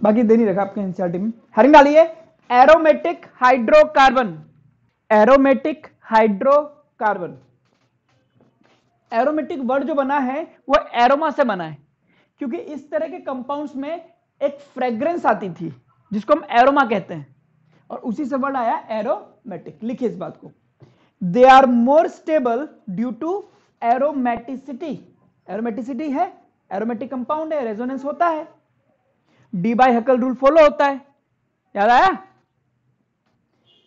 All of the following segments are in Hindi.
बाकी दे नहीं रखा आपके एनसीईआरटी में। हेडिंग डालिए aromatic hydrocarbon. Aromatic hydrocarbon, aromatic word जो बना है वो एरोमा से बना है, क्योंकि इस तरह के कंपाउंड्स में एक फ्रेग्रेंस आती थी जिसको हम एरोमा कहते हैं, और उसी से वर्ड आया एरोमेटिक। लिखिए इस बात को, they are more stable due to aromaticity. Aromaticity है, एरोमेटिक कंपाउंड है, रेजोनेंस होता है, डी बाय हकल रूल फॉलो होता है, याद आया?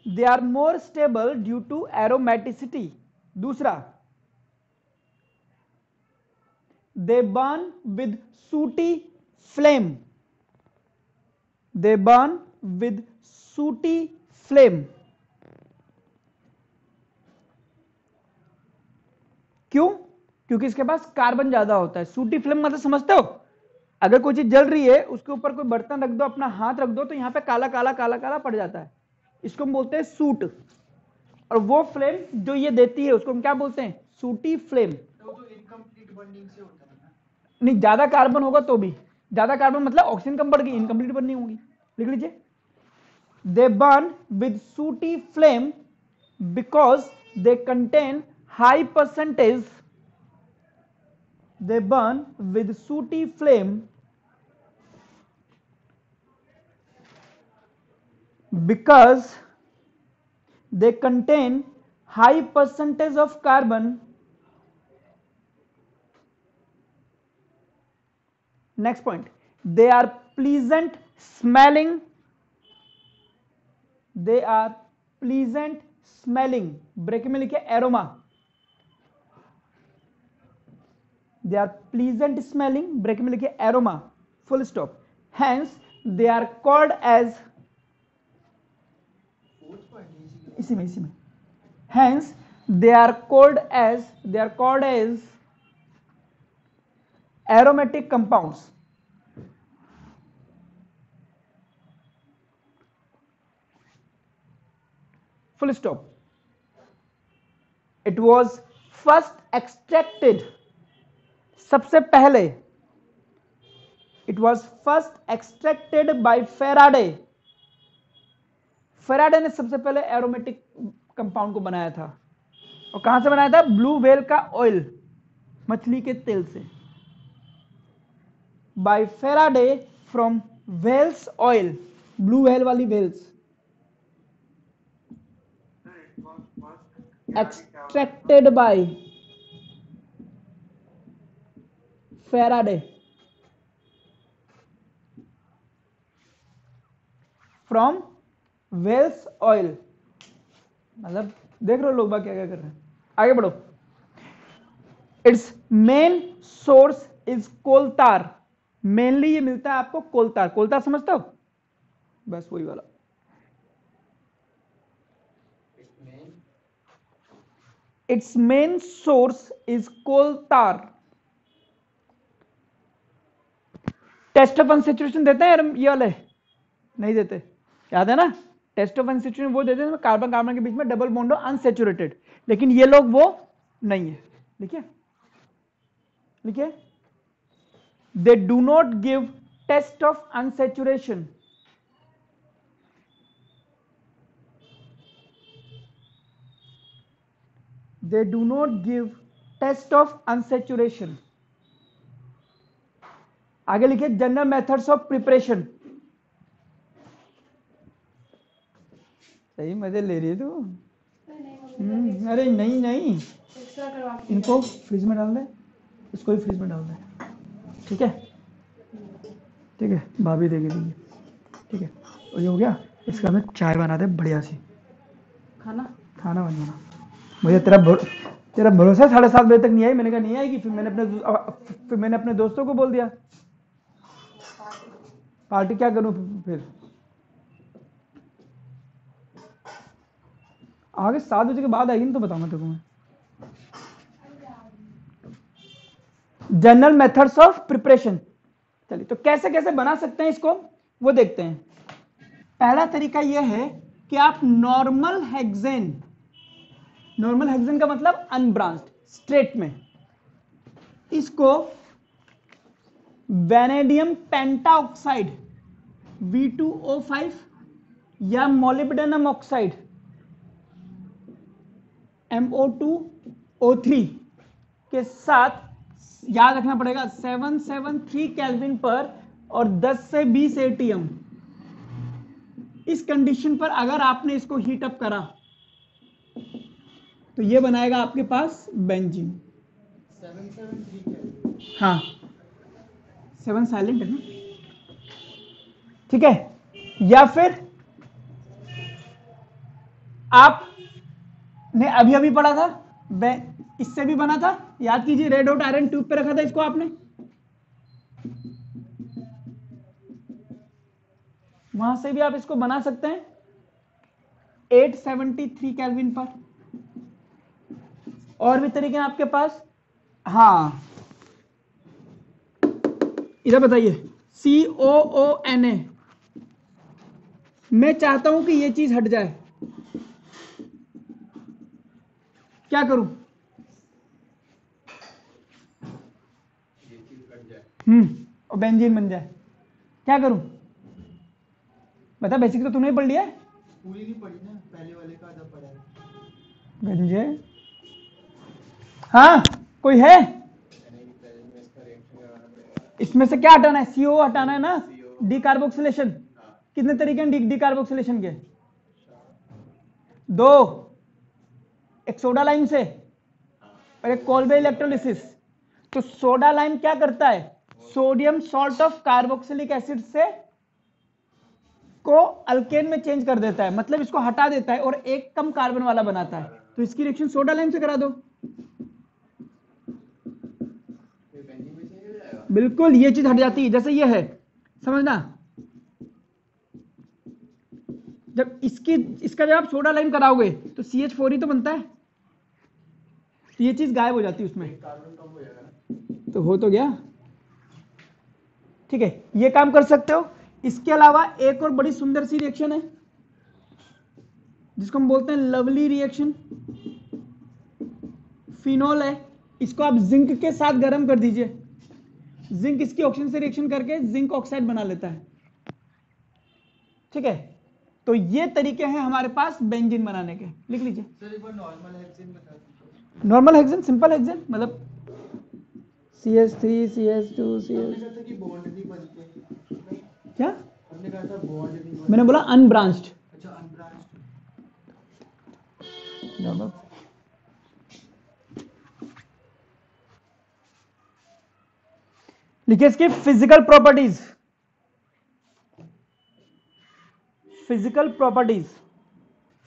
They are more stable due to aromaticity. दूसरा, they burn with sooty flame. They burn with sooty flame. क्यों? क्योंकि इसके पास कार्बन ज्यादा होता है। सूटी फ्लेम मतलब समझते हो? अगर कोई चीज जल रही है, उसके ऊपर कोई बर्तन रख दो, अपना हाथ रख दो, तो यहां पे काला काला काला काला पड़ जाता है, इसको हम बोलते हैं सूट। और वो फ्लेम जो ये देती है उसको हम क्या बोलते हैं? सूटी फ्लेम। तो इनकम्प्लीट बर्निंग से होता है ना? नहीं, ज्यादा कार्बन होगा तो भी, ज्यादा कार्बन मतलब ऑक्सीजन कम बढ़ गई, इनकम्प्लीट बर्निंग होगी। लिख लीजिए, दे बर्न विद सूटी flame because they contain high percentage, they burn with sooty flame because they contain high percentage of carbon. Next point, they are pleasant smelling. They are pleasant smelling. Break में लिखिए aroma. They are pleasant smelling, break में लिखिए aroma, full stop. Hence they are called as, इसी में hence they are called as aromatic compounds. Full stop. It was first extracted, सबसे पहले, it was first extracted by Faraday. Faraday ने सबसे पहले एरोमेटिक कंपाउंड को बनाया था, और कहां से बनाया था? ब्लू व्हेल का ऑयल, मछली के तेल से। By Faraday from whales oil, blue whale वाली whales. Extracted by Faraday from whales oil. मतलब देख रहे हो लोग बाग क्या क्या कर रहे हैं। आगे बढ़ो। Its main source is coal tar. Mainly ये मिलता है आपको कोलतार। कोलतार समझते हो? बस वही वाला। Its main source is coal tar. Test of unsaturation देते हैं ये वाले? नहीं देते, याद है ना? टेस्ट ऑफ अनसैचुरेशन वो देते हैं कार्बन कार्बन के बीच में डबल बॉन्ड अनसैचुरेटेड, लेकिन ये लोग वो नहीं है। लिखिए लिखिए, they do not give test of unsaturation. They do not give test of unsaturation. आगे लिखिए, जनरल मेथड्स ऑफ प्रिपरेशन। सही मजे ले रही है तू। अरे नहीं नहीं, इनको फ्रिज में डाल दे, इसको भी फ्रिज में डाल दे, ठीक है? ठीक है, भाभी देगी देगी, ठीक है? और ये हो गया, इसका हमें चाय बना दे बढ़िया सी। खाना बनाना। मुझे तेरा भरोसा 7:30 बजे तक नहीं आई, मैंने कहा नहीं आएगी, फिर मैंने अपने दोस्तों को बोल दिया। पार्टी क्या करूं फिर? आगे 7 बजे के बाद आएगी ना तो बताऊंगा तेरे को मैं। General methods of preparation. चलिए, तो कैसे कैसे बना सकते हैं इसको वो देखते हैं। पहला तरीका यह है कि आप नॉर्मल हेक्सेन का मतलब अनब्रांच्ड, स्ट्रेट में, इसको वैनेडियम पेंटाऑक्साइड V2O5 या मोलिब्डेनम ऑक्साइड MO2O3 के साथ याद रखना पड़ेगा 773 केल्विन पर और 10 से 20 ATM। इस कंडीशन पर अगर आपने इसको हीट अप करा तो ये बनाएगा आपके पास बेंजीन। 773 केल्विन। हाँ 7 साइलेंट है ना, ठीक है। या फिर आपने अभी अभी पढ़ा था इससे भी बना था, याद कीजिए, रेड हॉट आयरन ट्यूब पे रखा था इसको आपने, वहां से भी आप इसको बना सकते हैं 873 केल्विन पर। और भी तरीके हैं आपके पास। हाँ इधर बताइए, COONA, मैं चाहता हूं कि ये चीज हट जाए, क्या करूं? और बेंजीन बन जाए, क्या करूं? बता, बेसिक तो तूने ही पढ़ लिया है। पूरी नहीं पढ़ी ना, पहले वाले का आधा पढ़ा है। गंजे, हाँ कोई है? इसमें से क्या हटाना है? CO हटाना है ना, डीकार्बोक्सिलेशन। कितने तरीके हैं डीकार्बोक्सिलेशन के? 2, एक सोडा लाइम से और एक कोल्बे इलेक्ट्रोलिसिस। तो सोडा लाइम क्या करता है? Sodium salt of carboxylic acid से को अल्केन में चेंज कर देता है, मतलब इसको हटा देता है और एक कम कार्बन वाला बनाता है। तो इसकी रिएक्शन सोडा लाइम से करा दो, बिल्कुल ये चीज हट जाती है। जैसे ये है, समझना, जब इसका जब आप सोडा लाइम कराओगे तो CH4 ही तो बनता है, तो ये चीज गायब हो जाती है उसमें, कार्बन कम हो जाएगा ना। तो हो तो गया, ठीक है, ये काम कर सकते हो। इसके अलावा एक और बड़ी सुंदर सी रिएक्शन है जिसको हम बोलते हैं लवली रिएक्शन, फिनोल है। इसको आप जिंक के साथ गर्म कर दीजिए, जिंक इसकी ऑक्सीजन से रिएक्शन करके जिंक ऑक्साइड बना लेता है, ठीक है। तो ये तरीके हैं हमारे पास बेंजीन बनाने के, लिख लीजिए। सर एक बार नॉर्मल हेक्सेन बता दीजिए। नॉर्मल हेक्सेन, सिंपल हेक्सेन, मतलब CH3 CH2 आपने कहा था कि बॉन्ड नहीं बनते, क्या आपने कहा था बॉन्ड नहीं बनते। मैंने बोला अनब्रांच्ड। अच्छा, अनब्रांच्ड। लिखिए इसकी फिजिकल प्रॉपर्टीज। फिजिकल प्रॉपर्टीज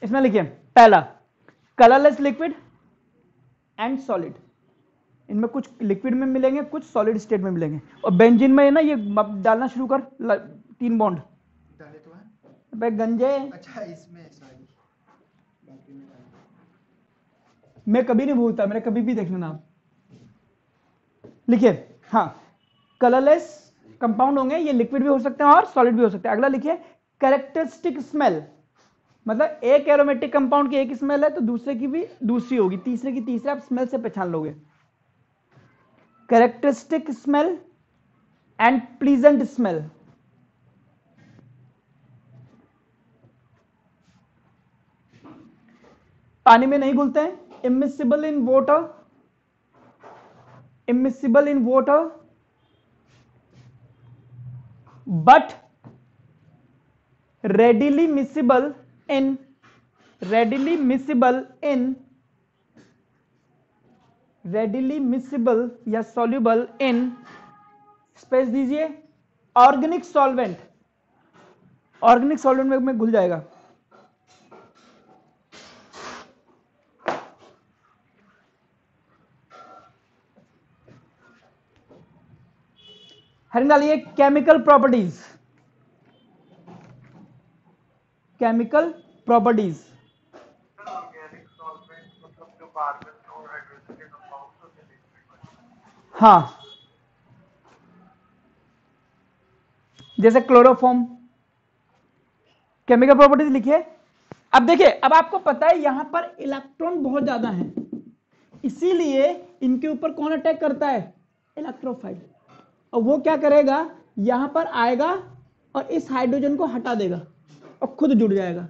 इसमें लिखिए, पहला कलरलेस लिक्विड एंड सॉलिड, इनमें कुछ लिक्विड में मिलेंगे, कुछ सॉलिड स्टेट में मिलेंगे। और बेंजीन में ना ये डालना शुरू कर, 3 बॉन्ड डाले तो है। भाई गंजे। अच्छा इसमें सॉरी, बाकी में डाले। मैं कभी नहीं भूलता, मेरे कभी भी देख लेना आप। लिखिए, हाँ कलरलेस कंपाउंड होंगे, ये लिक्विड भी हो सकते हैं और सॉलिड भी हो सकते हैं। अगला लिखिए कैरेक्टरिस्टिक स्मेल, मतलब एक एरोमेटिक कंपाउंड की एक स्मेल है तो दूसरे की भी दूसरी होगी, तीसरे की तीसरी, आप स्मेल से पहचान लोगे। Characteristic smell and pleasant smell. पानी में नहीं घुलते हैं, immiscible in water, immiscible in water but readily miscible in readily miscible या soluble in, स्पेस दीजिए, ऑर्गेनिक सॉल्वेंट, ऑर्गेनिक सॉल्वेंट में घुल जाएगा। हर डालिए केमिकल प्रॉपर्टीज, केमिकल प्रॉपर्टीज, हाँ जैसे क्लोरोफॉर्म। केमिकल प्रॉपर्टीज लिखिए। अब देखिए, अब आपको पता है यहां पर इलेक्ट्रॉन बहुत ज्यादा हैं, इसीलिए इनके ऊपर कौन अटैक करता है? इलेक्ट्रोफाइल। और वो क्या करेगा, यहां पर आएगा और इस हाइड्रोजन को हटा देगा और खुद जुड़ जाएगा,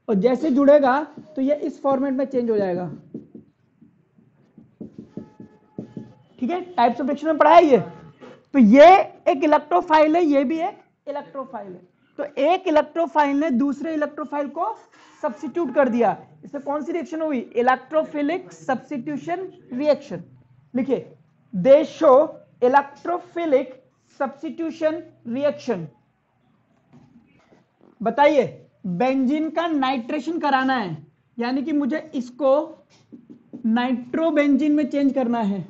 और जैसे जुड़ेगा तो ये इस फॉर्मेट में चेंज हो जाएगा। ठीक है, टाइप्स ऑफ रिएक्शन में पढ़ा है ये। तो ये एक इलेक्ट्रोफाइल है, ये भी एक इलेक्ट्रोफाइल है। तो एक इलेक्ट्रोफाइल ने दूसरे इलेक्ट्रोफाइल को सब्स्टिट्यूट कर दिया। इसमें कौन सी रिएक्शन हुई? Electrophilic substitution reaction. लिखिए, they show electrophilic substitution reaction. बताइए, बेंजीन का नाइट्रेशन कराना है, यानी कि मुझे इसको नाइट्रोबेंजीन में चेंज करना है,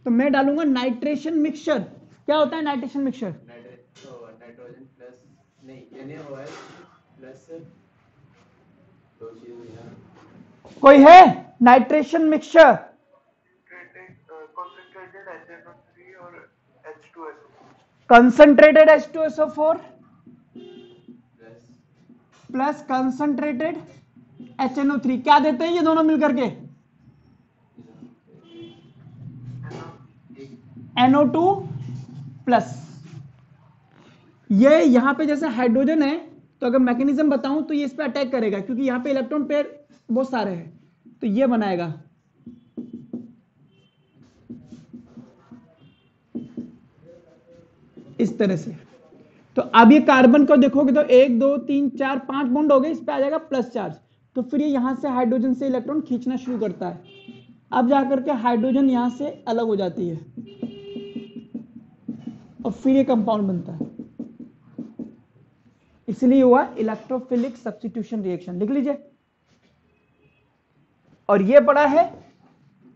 तो मैं डालूंगा नाइट्रेशन मिक्सचर। क्या होता है नाइट्रेशन मिक्सचर? नाइट्रोजन प्लस नहीं NaOH प्लस दो चीज कोई है नाइट्रेशन मिक्सचर? कंसंट्रेटेड HNO3 और H2SO4 concentrated H2SO4 plus concentrated HNO3 क्या देते हैं ये दोनों मिलकर के? NO2 plus. ये यहां पे जैसे हाइड्रोजन है, तो अगर मैकेनिज्म बताऊं तो ये इस पे अटैक करेगा, क्योंकि यहां पे इलेक्ट्रॉन पेयर बहुत सारे हैं, तो ये बनाएगा इस तरह से। तो अब ये कार्बन को देखोगे तो 1 2 3 4 5 बॉन्ड हो गए, इस पे आ जाएगा प्लस चार्ज, तो फिर ये यहां से हाइड्रोजन से इलेक्ट्रॉन खींचना शुरू करता है। अब जाकर के हाइड्रोजन यहां से अलग हो जाती है और फिर ये कंपाउंड बनता है, इसलिए हुआ इलेक्ट्रोफिलिक सब्स्टिट्यूशन रिएक्शन। लिख लीजिए। और ये पड़ा है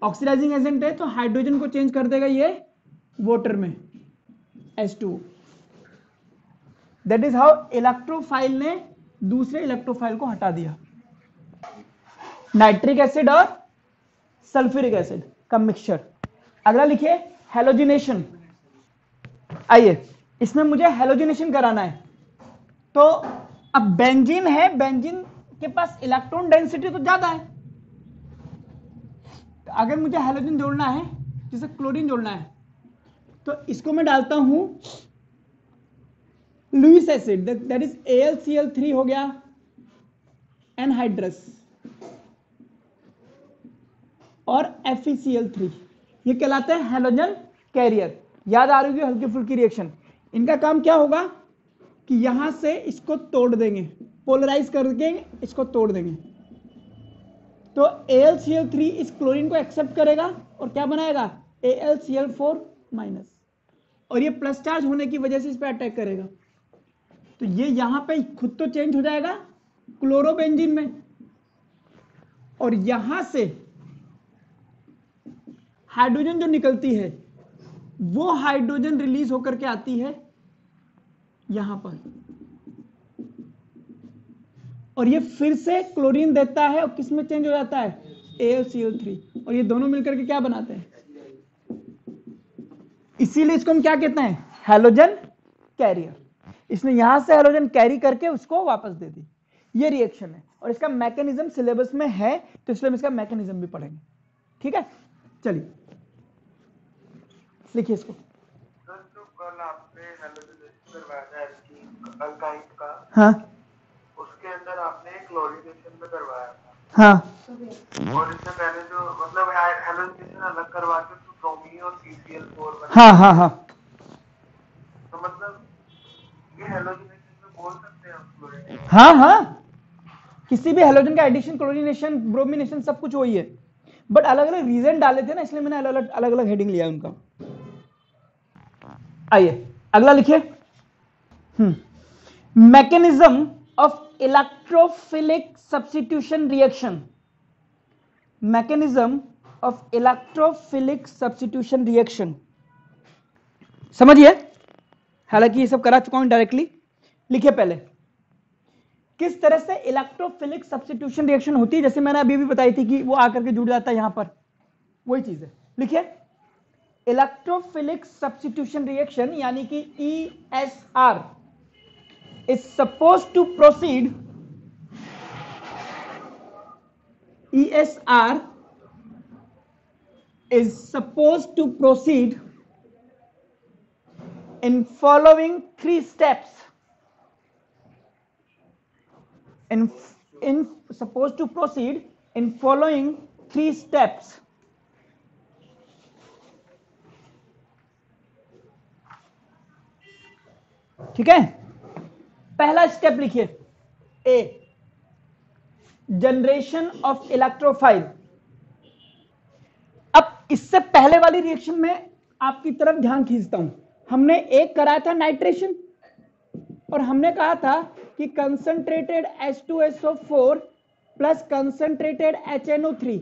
ऑक्सीडाइजिंग एजेंट है, तो हाइड्रोजन को चेंज कर देगा ये वाटर में H2। That is how electrophile ने दूसरे इलेक्ट्रोफाइल को हटा दिया। नाइट्रिक एसिड और सल्फ्यूरिक एसिड का मिक्सचर। अगला लिखिए हेलोजिनेशन। आइए, इसमें मुझे हेलोजिनेशन कराना है। तो अब बेंजीन है, बेंजीन के पास इलेक्ट्रॉन डेंसिटी तो ज्यादा है, तो अगर मुझे हेलोजन जोड़ना है, जैसे क्लोरीन जोड़ना है, तो इसको मैं डालता हूं Lewis acid, that is AlCl3 हो गया एनहाइड्रस, और FeCl3, ये कहलाते हैं हेलोजन कैरियर। याद आ रही है हल्की फुल्की रिएक्शन। इनका काम क्या होगा कि यहां से इसको तोड़ देंगे, पोलराइज करके इसको तोड़ देंगे। तो AlCl3 इस क्लोरीन को एक्सेप्ट करेगा और क्या बनाएगा AlCl4 माइनस, और ये प्लस चार्ज होने की वजह से इस पर अटैक करेगा, तो ये यहां पे खुद तो चेंज हो जाएगा क्लोरोबेंजीन में, और यहां से हाइड्रोजन जो निकलती है वो हाइड्रोजन रिलीज होकर के आती है यहां पर, और ये फिर से क्लोरीन देता है और किस में चेंज हो जाता है AlCl3, और ये दोनों मिलकर के क्या बनाते हैं, इसीलिए इसको हम क्या कहते हैं हैलोजन कैरियर। इसने यहां से हैलोजन कैरी करके उसको वापस दे दी। ये रिएक्शन है और इसका मैकेनिज्म सिलेबस में है, तो इसलिए हम इसका मैकेनिज्म भी पढ़ेंगे। ठीक है, चलिए लिखिए इसको। जो कल आपने हेलोजिनेशन करवाया था अल्काइन का, हाँ उसके अंदर आपने क्लोरीनेशन में करवाया था। हाँ, और इससे पहले जो मतलब हेलोजिनेशन अलग करवा के तो ब्रोमीन और CCl4 बना। हाँ हाँ हाँ, तो मतलब ये हेलोजिनेशन में बोल सकते हैं हम क्लोरीनेशन? हाँ हाँ, किसी भी हेलोजन का एडिशन, क्लोरीनेशन, ब्रोमिनेशन सब कुछ वही है, बट अलग अलग रीजन डाले थे ना, इसलिए मैंने अलग अलग हेडिंग लिया उनका। आइए अगला लिखिए। Mechanism of electrophilic substitution reaction. Mechanism of electrophilic substitution reaction समझिए, हालांकि ये सब करा चुका हूं डायरेक्टली। लिखिए पहले किस तरह से इलेक्ट्रोफिलिक सब्स्टिट्यूशन रिएक्शन होती है, जैसे मैंने अभी भी बताई थी कि वो आकर के जुड़ जाता है यहां पर, वही चीज है। लिखिए इलेक्ट्रोफिलिक सब्स्टिट्यूशन रिएक्शन यानी कि ESR is suppose to proceed, ESR is supposed to proceed in following 3 steps, in supposed to proceed in following 3 steps. ठीक है, पहला स्टेप लिखिए, ए, जनरेशन ऑफ इलेक्ट्रोफाइल। अब इससे पहले वाली रिएक्शन में आपकी तरफ ध्यान खींचता हूं। हमने एक कराया था नाइट्रेशन, और हमने कहा था कि concentrated H2SO4 plus concentrated HNO3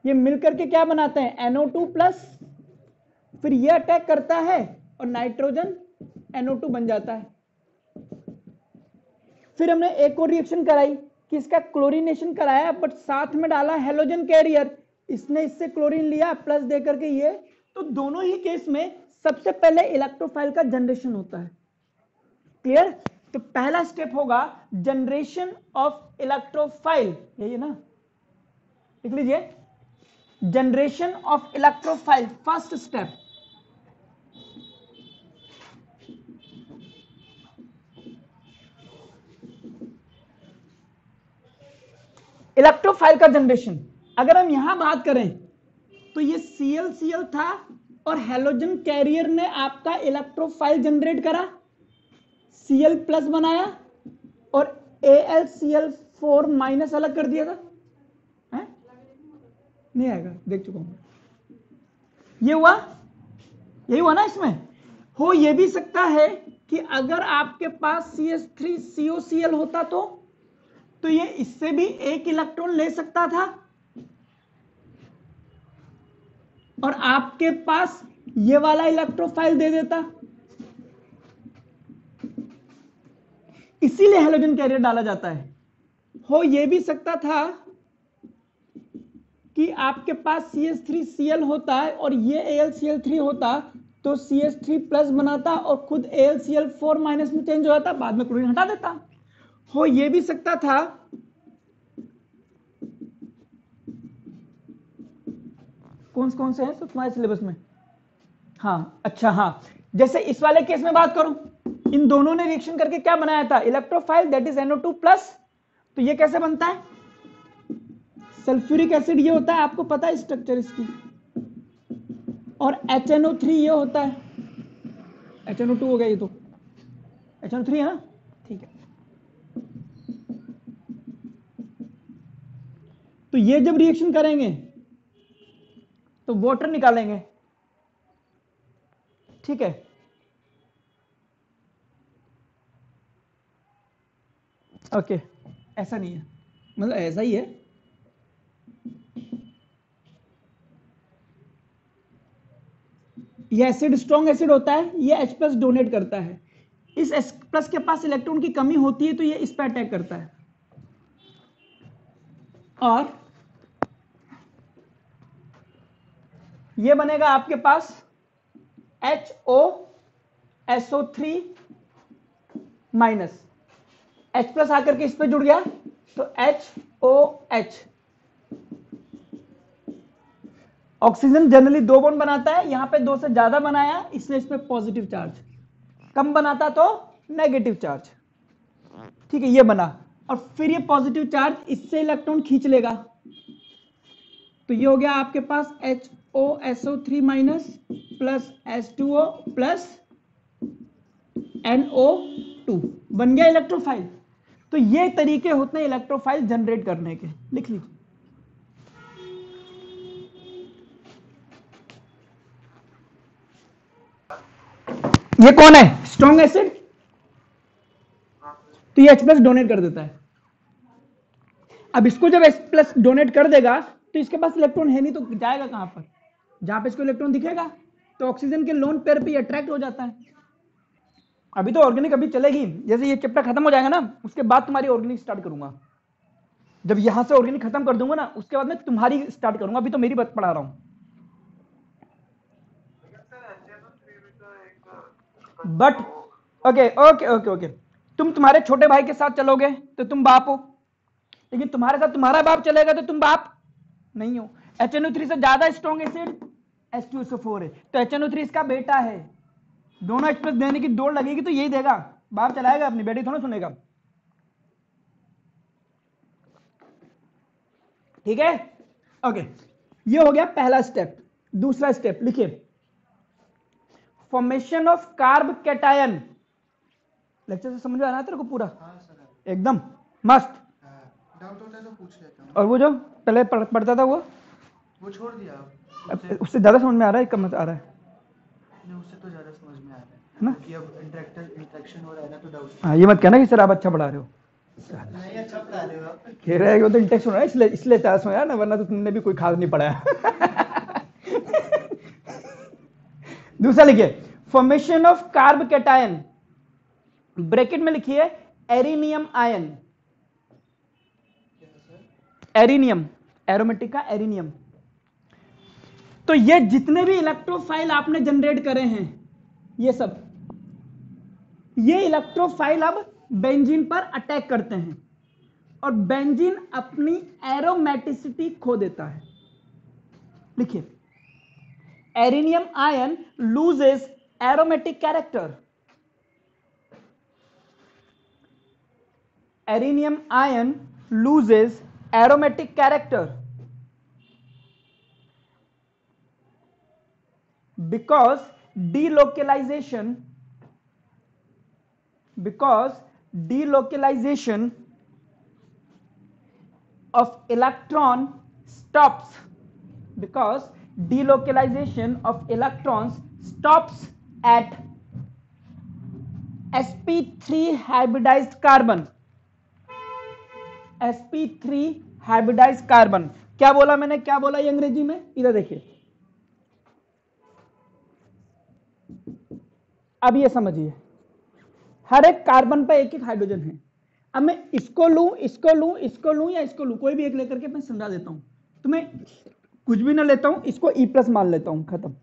ये मिलकर के क्या बनाते हैं, NO2 प्लस, फिर ये अटैक करता है और नाइट्रोजन NO2 बन जाता है। फिर हमने एक और रिएक्शन कराई कि इसका क्लोरीनेशन कराया, बट साथ में डाला हेलोजन कैरियर, इसने इससे क्लोरीन लिया प्लस देकर के ये, तो दोनों ही केस में सबसे पहले इलेक्ट्रोफाइल का जनरेशन होता है। क्लियर? तो पहला स्टेप होगा जनरेशन ऑफ इलेक्ट्रोफाइल, यही है ना, लिख लीजिए, generation of electrophile, first step. Electrophile का जनरेशन, अगर हम यहां बात करें तो ये Cl था और हेलोजन कैरियर ने आपका इलेक्ट्रोफाइल जनरेट करा, Cl प्लस बनाया और AlCl4 माइनस अलग कर दिया था, है? नहीं आएगा, देख चुका हूं। ये हुआ, यही हुआ ना इसमें। हो ये भी सकता है कि अगर आपके पास CH3COCl होता तो ये इससे भी एक इलेक्ट्रॉन ले सकता था और आपके पास ये वाला इलेक्ट्रोफाइल दे देता, इसीलिए हेलोजन कैरियर डाला जाता है। हो ये भी सकता था कि आपके पास CH3Cl होता है और ये AlCl3 होता तो CH3 प्लस बनाता और खुद AlCl4 माइनस में चेंज हो जाता, बाद में क्लोरीन हटा देता। हो ये भी सकता था कौन से हैं तो तुम्हारे सिलेबस में, हाँ अच्छा, हाँ जैसे इस वाले केस में बात करूं, इन दोनों ने रिएक्शन करके क्या बनाया था, electrophile, that is NO2 plus. तो ये कैसे बनता है, सल्फ्यूरिक एसिड ये होता है, आपको पता है स्ट्रक्चर इसकी, और HNO3 ये होता है, HNO2 हो गया, ये तो HNO3 है ना, ठीक है। तो ये जब रिएक्शन करेंगे तो वाटर निकालेंगे, ठीक है। ओके, ऐसा नहीं है, मतलब ऐसा ही है, ये एसिड स्ट्रॉन्ग एसिड होता है, ये H प्लस डोनेट करता है, इस H प्लस के पास इलेक्ट्रॉन की कमी होती है तो ये इस पर अटैक करता है, और ये बनेगा आपके पास HOSO3 माइनस, H प्लस आकर के इस पे जुड़ गया तो HOH। ऑक्सीजन जनरली 2 बॉन्ड बनाता है, यहां पे 2 से ज्यादा बनाया इसलिए इस पे पॉजिटिव चार्ज, कम बनाता तो नेगेटिव चार्ज, ठीक है, ये बना। और फिर ये पॉजिटिव चार्ज इससे इलेक्ट्रॉन खींच लेगा, तो ये हो गया आपके पास HOSO3 minus plus H2O plus NO2, बन गया इलेक्ट्रोफाइल। तो ये तरीके होते हैं इलेक्ट्रोफाइल जनरेट करने के, लिख लीजिए। ये कौन है, स्ट्रॉन्ग एसिड, तो ये H प्लस डोनेट कर देता है। अब इसको जब H प्लस डोनेट कर देगा तो इसके पास इलेक्ट्रॉन है नहीं, तो जाएगा कहां पर, जहां पे इसको इलेक्ट्रॉन दिखेगा, तो ऑक्सीजन के लोन पेयर पे अट्रैक्ट हो जाता है। अभी तो ऑर्गेनिक अभी चलेगी, जैसे ये चैप्टर खत्म हो जाएगा ना उसके बाद तुम्हारी ऑर्गेनिक स्टार्ट करूंगा, जब यहां से ऑर्गेनिक खत्म कर दूंगा ना उसके बाद मैं तुम्हारी स्टार्ट करूंगा, अभी तो मेरी बात पढ़ा रहा हूं। But okay okay okay okay, तुम तुम्हारे छोटे भाई के साथ चलोगे तो तुम बाप हो, लेकिन तुम्हारे साथ तुम्हारा बाप चलेगा तो तुम बाप नहीं हो। HNO3 से ज्यादा स्ट्रॉन्ग एसिड H2SO4 है, तो HNO3 इसका बेटा है, दोनों एक्सप्रेस देने की दौड़ लगेगी तो यही देगा, बाप चलाएगा अपनी, बेटी थोड़ा सुनेगा। ठीक है, ओके, ये हो गया पहला स्टेप। दूसरा स्टेप लिखिए, formation of carb cation. Lecture से समझ में आ रहा है तेरे को पूरा? हाँ सर, एकदम मस्त। डाउट होता है तो पूछ लेता हूँ। और वो जो पहले पढ़ता था वो छोड़ दिया उससे ज्यादा समझ में आ रहा है, कम आ रहा है? नहीं, उससे तो ज्यादा समझ में आ रहा है ना? कि अब इंटरेक्शन हो रहा है ना, तो डाउट। हाँ, ये मत कहना कि सर आप अच्छा पढ़ा रहे हो। नहीं, अच्छा पढ़ा रहे हो आप। कह रहे हैं वो तो इंटेक्स हो रहा है, इसलिए ज्यादा समझ आया ना, वरना तो तुमने भी कोई खास नहीं पढ़ाया। दूसरा लिखिए, formation of carb cation, bracket में लिखिए एरिनियम आयन। एरिनियम, एरोमेटिक का एरिनियम। तो ये जितने भी इलेक्ट्रोफाइल आपने जनरेट करे हैं, ये सब, ये इलेक्ट्रोफाइल अब बेंजीन पर अटैक करते हैं और बेंजीन अपनी एरोमेटिसिटी खो देता है। लिखिए, arenium ion loses aromatic character. Areninium ion loses aromatic character because delocalization of electron stops, because delocalization of electrons stops at sp3 hybridized carbon। sp3 hybridised carbon. क्या बोला मैंने, क्या बोला ये अंग्रेजी में? इधर देखिए, अब ये समझिए, हर एक कार्बन पर एक एक हाइड्रोजन है। अब मैं इसको लूं, इसको लूं, इसको लूं या इसको लूं, कोई भी एक लेकर के मैं समझा देता हूं। तो मैं कुछ भी ना लेता हूं, इसको E+ मान लेता हूं, खत्म।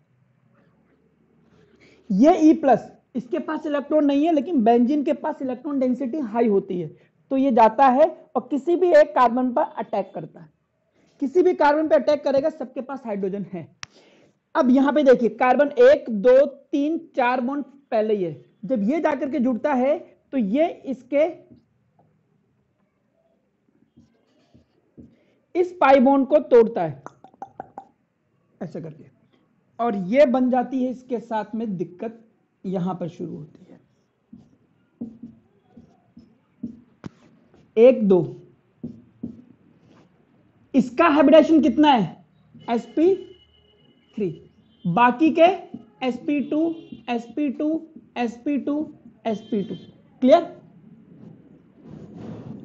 ये E+, इसके पास इलेक्ट्रॉन नहीं है, लेकिन बेंजीन के पास इलेक्ट्रॉन डेंसिटी हाई होती है, तो ये जाता है और किसी भी एक कार्बन पर अटैक करता है। किसी भी कार्बन पर अटैक करेगा, सबके पास हाइड्रोजन है। अब यहां पे देखिए, कार्बन 1 2 3 4 बॉन्ड पहले ही है। जब ये जाकर के जुड़ता है तो ये इसके इस पाई बॉन्ड को तोड़ता है ऐसे करके, और ये बन जाती है। इसके साथ में दिक्कत यहां पर शुरू होती है। 1 2, इसका हाइब्रिडेशन कितना है? sp3, बाकी के sp2 sp2 sp2 sp2। Clear?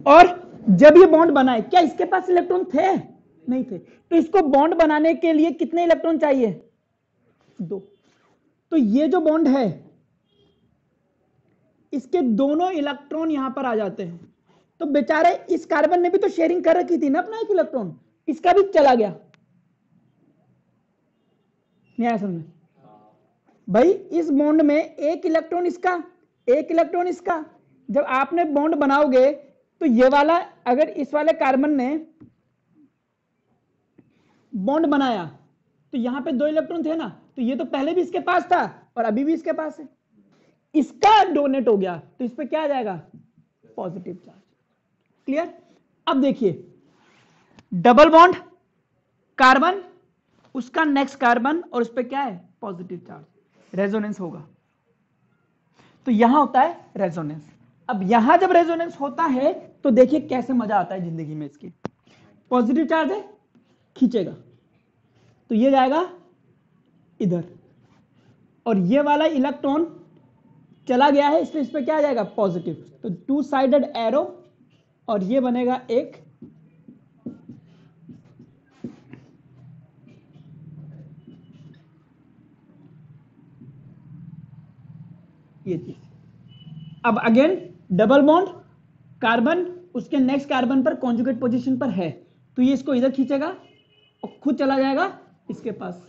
और जब ये बॉन्ड बनाए, क्या इसके पास इलेक्ट्रॉन थे? नहीं थे। तो इसको बॉन्ड बनाने के लिए कितने इलेक्ट्रॉन चाहिए? 2। तो ये जो बॉन्ड है, इसके दोनों इलेक्ट्रॉन यहां पर आ जाते हैं। तो बेचारे इस कार्बन ने भी तो शेयरिंग कर रखी थी ना अपना एक इलेक्ट्रॉन, इसका भी चला गया। नहीं आया समझ? भाई इस बॉन्ड में एक इलेक्ट्रॉन इसका, एक इलेक्ट्रॉन इसका। जब आपने बॉन्ड बनाओगे तो ये वाला, अगर इस वाले कार्बन ने बॉन्ड बनाया तो यहां पे 2 इलेक्ट्रॉन थे ना, तो ये तो पहले भी इसके पास था और अभी भी इसके पास है। इसका डोनेट हो गया तो इस पे क्या आ जाएगा? Positive charge. क्लियर? अब देखिए, डबल बॉन्ड कार्बन, उसका नेक्स्ट कार्बन, और उस पे क्या है? Positive charge. रेजोनेंस होगा। तो यहां होता है रेजोनेंस। अब यहां जब रेजोनेंस होता है तो देखिए कैसे मजा आता है जिंदगी में इसकी। पॉजिटिव चार्ज है, खींचेगा तो ये जाएगा इधर, और ये वाला इलेक्ट्रॉन चला गया है, इसलिए इस पे क्या आ जाएगा? पॉजिटिव। तो 2 साइडेड एरो, और ये बनेगा एक ये चीज। अब अगेन डबल बॉन्ड कार्बन, उसके नेक्स्ट कार्बन पर कॉन्जुगेट पोजीशन पर है, तो ये इसको इधर खींचेगा और खुद चला जाएगा इसके पास।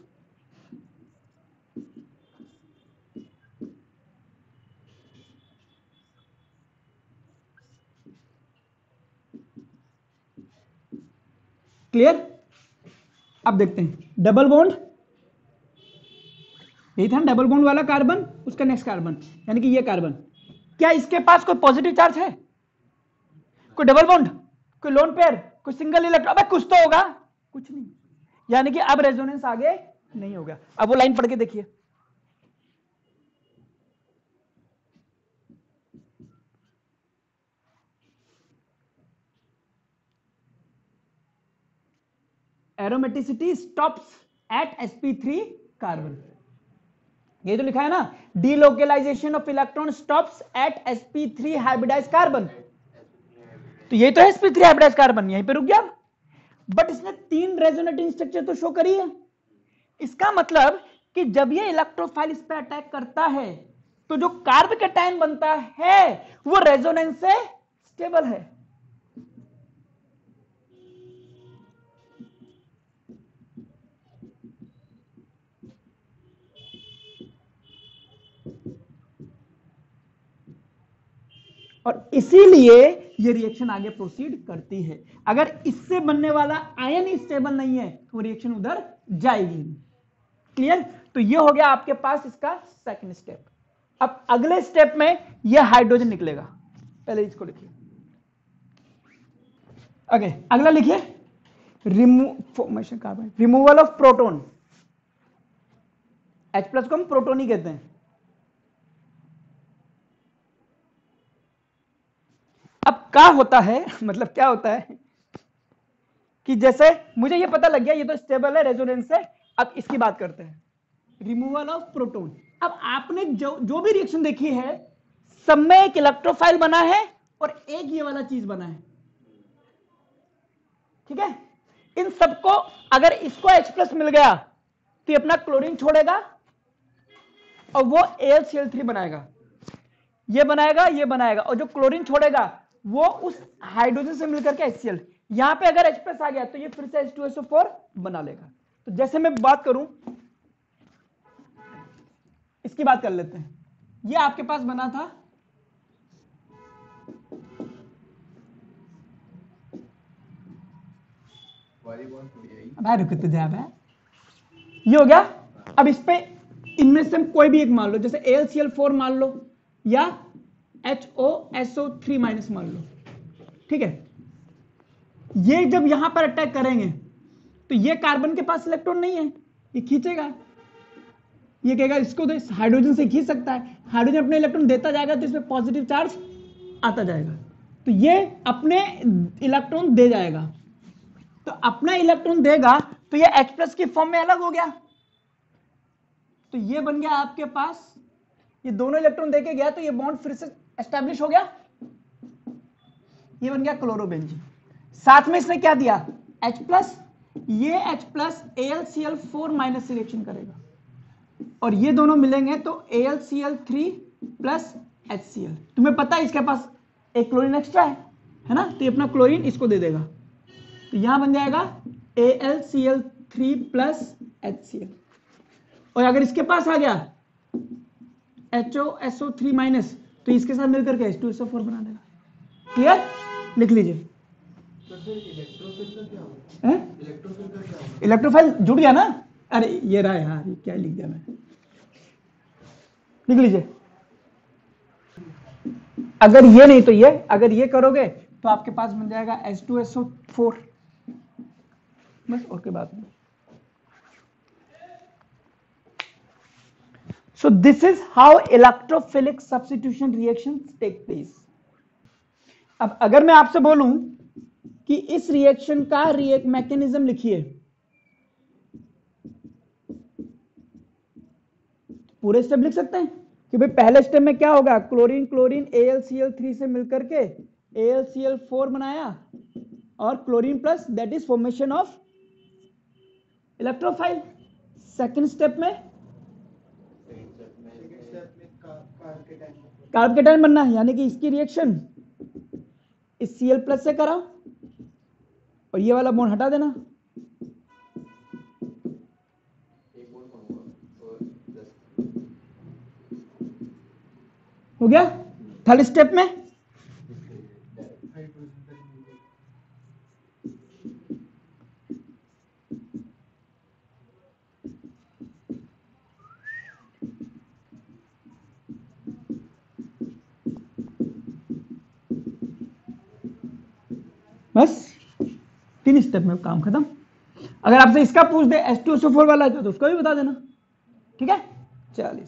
क्लियर? अब देखते हैं, डबल बॉन्ड यही था डबल बॉन्ड वाला कार्बन, उसका नेक्स्ट कार्बन, यानी कि ये कार्बन, क्या इसके पास कोई पॉजिटिव चार्ज है? कोई डबल बॉन्ड, कोई लोन पेयर, कोई सिंगल इलेक्ट्रॉन? अबे कुछ तो होगा, कुछ नहीं, यानी कि अब रेजोनेंस आगे नहीं होगा। अब वो लाइन पढ़ के देखिए, aromaticity stops at sp3 carbon, ये तो लिखा है ना, delocalisation of electron stops at sp3 hybridise carbon, तो ये तो है sp3 हाइब्रिडाइज कार्बन, यहीं पे रुक गया। बट इसने 3 रेजोनेटिंग स्ट्रक्चर तो शो करी है, इसका मतलब कि जब ये इलेक्ट्रोफाइल इस पे अटैक करता है तो जो कार्बोकैटायन बनता है वो रेजोनेंस से स्टेबल है। और इसीलिए ये रिएक्शन आगे प्रोसीड करती है। अगर इससे बनने वाला आयन ही स्टेबल नहीं है तो रिएक्शन उधर जाएगी। क्लियर? तो ये हो गया आपके पास इसका सेकंड स्टेप। अब अगले स्टेप में ये हाइड्रोजन निकलेगा, पहले इसको लिखिए। ओके, अगला लिखिए, formation carbon, removal of proton. H plus को हम प्रोटॉन ही कहते हैं। अब क्या होता है, मतलब क्या होता है कि जैसे मुझे ये पता लग गया ये तो स्टेबल है रेजोनेंस से, अब इसकी बात करते हैं, रिमूवल ऑफ प्रोटॉन। अब आपने जो भी रिएक्शन देखी है सब में एक इलेक्ट्रोफाइल बना है और एक ये वाला चीज बना है, ठीक है? इन सबको अगर इसको H+ मिल गया तो ये अपना क्लोरीन छोड़ेगा और वो AlCl3 बनाएगा, ये बनाएगा, ये बनाएगा, और जो क्लोरीन छोड़ेगा वो उस हाइड्रोजन से मिलकर के HCl, यहां पे अगर H+ आ गया तो ये फिर से H2SO4 बना लेगा। तो जैसे मैं बात करूं, इसकी बात कर लेते हैं, ये आपके पास बना था रुको तो ये हो गया। अब इस पे इनमें से कोई भी एक मान लो, जैसे AlCl4 मान लो या HOSO3- मान लो, ठीक है? ये जब यहां पर अटैक करेंगे तो ये कार्बन के पास इलेक्ट्रॉन नहीं है, ये खींचेगा, ये कहेगा इसको तो इस हाइड्रोजन से खींच सकता है, हाइड्रोजन अपने इलेक्ट्रॉन देता जाएगा तो इसमें पॉजिटिव चार्ज आता जाएगा, तो ये अपने इलेक्ट्रॉन दे जाएगा, तो अपना इलेक्ट्रॉन देगा तो ये H+ की फॉर्म में अलग हो गया, तो ये बन गया आपके पास, ये दोनों इलेक्ट्रॉन देके गया तो ये बॉन्ड फिर से एस्टैब्लिश हो गया, ये बन गया क्लोरोबेंजीन। साथ में इसने क्या दिया, H+, ये H+ AlCl4- से रिएक्शन करेगा और ये दोनों मिलेंगे तो AlCl3 + HCl। तुम्हें पता है इसके पास एक क्लोरीन एक्स्ट्रा है ना, तो ये अपना क्लोरीन इसको दे देगा, तो यहां बन जाएगा AlCl3 + HCl। और अगर इसके पास आ गया HOSO3- तो इसके साथ मिलकर के H2SO4 बना देगा। क्लियर? लिख लीजिए। इलेक्ट्रोफाइल जुड़ गया ना, अरे ये रहा यार, ये क्या लिख दिया मैं, लिख लीजिए। अगर ये नहीं तो ये, अगर ये करोगे तो आपके पास बन जाएगा H2SO4, बस, और कोई बात नहीं। So this is how electrophilic substitution reactions take place. अब अगर मैं आपसे बोलूं कि इस रिएक्शन का मैकेनिज्म लिखिए, पूरे स्टेप लिख सकते हैं कि भाई पहले स्टेप में क्या होगा, क्लोरीन क्लोरीन AlCl3 से मिलकर के AlCl4 बनाया और chlorine plus, that is formation of electrophile. Second step में कार्बोकैटायन बनना है, यानी कि इसकी रिएक्शन इस Cl+ से करा और ये वाला बॉन्ड हटा देना, हो गया। थर्ड स्टेप में बस 3 स्टेप में काम खत्म। अगर आपसे इसका पूछ दे H2SO4 वाला है तो उसको भी बता देना। ठीक है, चलिए।